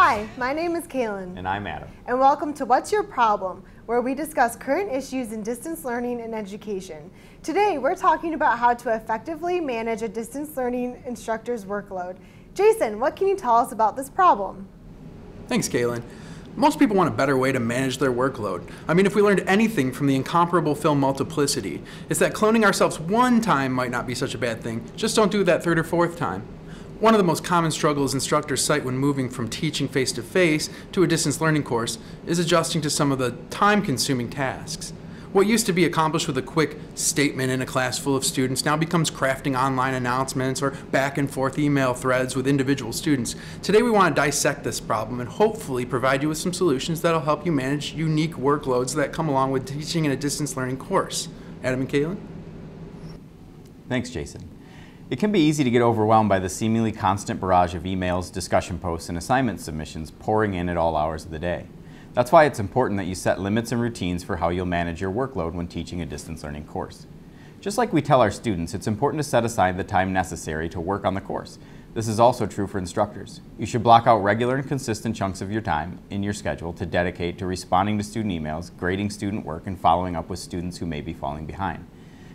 Hi, my name is Kaylin. And I'm Adam. And welcome to What's Your Problem, where we discuss current issues in distance learning and education. Today, we're talking about how to effectively manage a distance learning instructor's workload. Jason, what can you tell us about this problem? Thanks, Kaylin. Most people want a better way to manage their workload. I mean, if we learned anything from the incomparable film Multiplicity, it's that cloning ourselves one time might not be such a bad thing. Just don't do it that third or fourth time. One of the most common struggles instructors cite when moving from teaching face-to-face to a distance learning course is adjusting to some of the time-consuming tasks. What used to be accomplished with a quick statement in a class full of students now becomes crafting online announcements or back and forth email threads with individual students. Today we want to dissect this problem and hopefully provide you with some solutions that'll help you manage unique workloads that come along with teaching in a distance learning course. Adam and Kaylin? Thanks, Jason. It can be easy to get overwhelmed by the seemingly constant barrage of emails, discussion posts, and assignment submissions pouring in at all hours of the day. That's why it's important that you set limits and routines for how you'll manage your workload when teaching a distance learning course. Just like we tell our students, it's important to set aside the time necessary to work on the course. This is also true for instructors. You should block out regular and consistent chunks of your time in your schedule to dedicate to responding to student emails, grading student work, and following up with students who may be falling behind.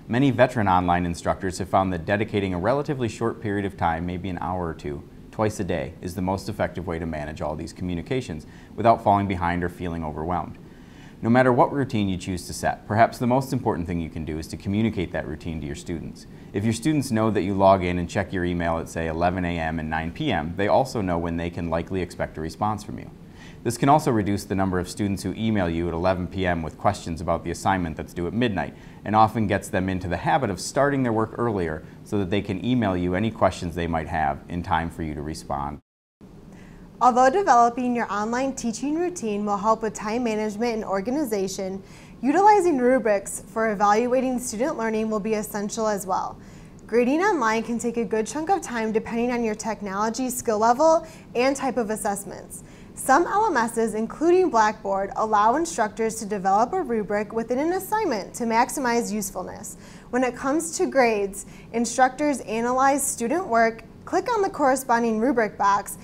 Many veteran online instructors have found that dedicating a relatively short period of time, maybe an hour or two, twice a day, is the most effective way to manage all these communications without falling behind or feeling overwhelmed. No matter what routine you choose to set, perhaps the most important thing you can do is to communicate that routine to your students. If your students know that you log in and check your email at, say, 11 a.m. and 9 p.m., they also know when they can likely expect a response from you. This can also reduce the number of students who email you at 11 p.m. with questions about the assignment that's due at midnight, and often gets them into the habit of starting their work earlier so that they can email you any questions they might have in time for you to respond. Although developing your online teaching routine will help with time management and organization, utilizing rubrics for evaluating student learning will be essential as well. Grading online can take a good chunk of time depending on your technology skill level and type of assessments. Some LMSs, including Blackboard, allow instructors to develop a rubric within an assignment to maximize usefulness. When it comes to grades, instructors analyze student work, click on the corresponding rubric box,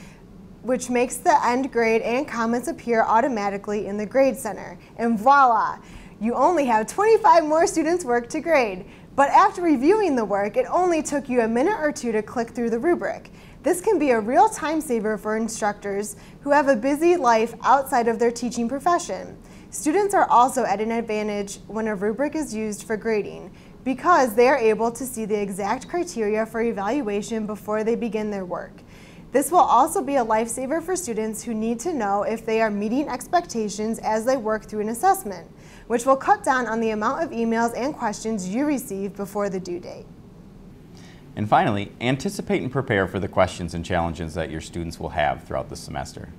which makes the end grade and comments appear automatically in the Grade Center. And voila! You only have 25 more students' work to grade. But after reviewing the work, it only took you a minute or two to click through the rubric. This can be a real time saver for instructors who have a busy life outside of their teaching profession. Students are also at an advantage when a rubric is used for grading because they are able to see the exact criteria for evaluation before they begin their work. This will also be a lifesaver for students who need to know if they are meeting expectations as they work through an assessment, which will cut down on the amount of emails and questions you receive before the due date. And finally, anticipate and prepare for the questions and challenges that your students will have throughout the semester.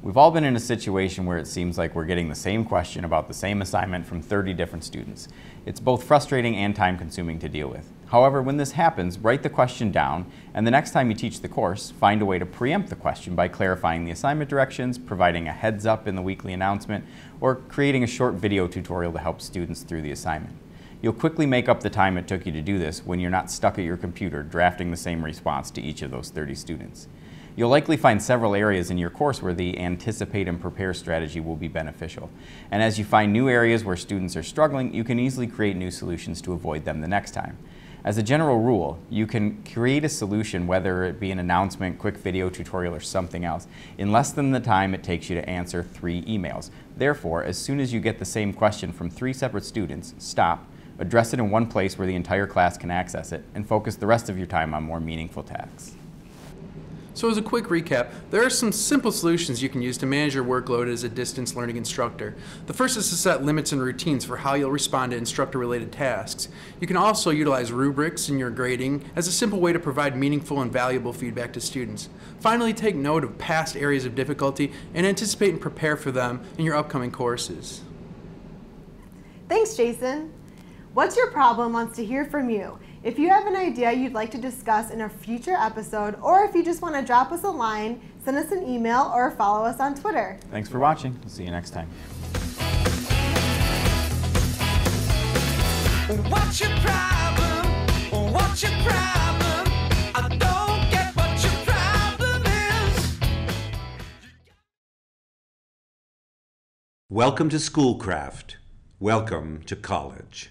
We've all been in a situation where it seems like we're getting the same question about the same assignment from 30 different students. It's both frustrating and time-consuming to deal with. However, when this happens, write the question down, and the next time you teach the course, find a way to preempt the question by clarifying the assignment directions, providing a heads up in the weekly announcement, or creating a short video tutorial to help students through the assignment. You'll quickly make up the time it took you to do this when you're not stuck at your computer drafting the same response to each of those 30 students. You'll likely find several areas in your course where the anticipate and prepare strategy will be beneficial. And as you find new areas where students are struggling, you can easily create new solutions to avoid them the next time. As a general rule, you can create a solution, whether it be an announcement, quick video tutorial, or something else, in less than the time it takes you to answer 3 emails. Therefore, as soon as you get the same question from 3 separate students, stop, address it in one place where the entire class can access it, and focus the rest of your time on more meaningful tasks. So as a quick recap, there are some simple solutions you can use to manage your workload as a distance learning instructor. The first is to set limits and routines for how you'll respond to instructor-related tasks. You can also utilize rubrics in your grading as a simple way to provide meaningful and valuable feedback to students. Finally, take note of past areas of difficulty and anticipate and prepare for them in your upcoming courses. Thanks, Jason. What's Your Problem wants to hear from you. If you have an idea you'd like to discuss in a future episode, or if you just want to drop us a line, send us an email or follow us on Twitter. Thanks for watching. We'll see you next time. What's your problem? What's your problem? I don't get what your problem is. Welcome to Schoolcraft. Welcome to college.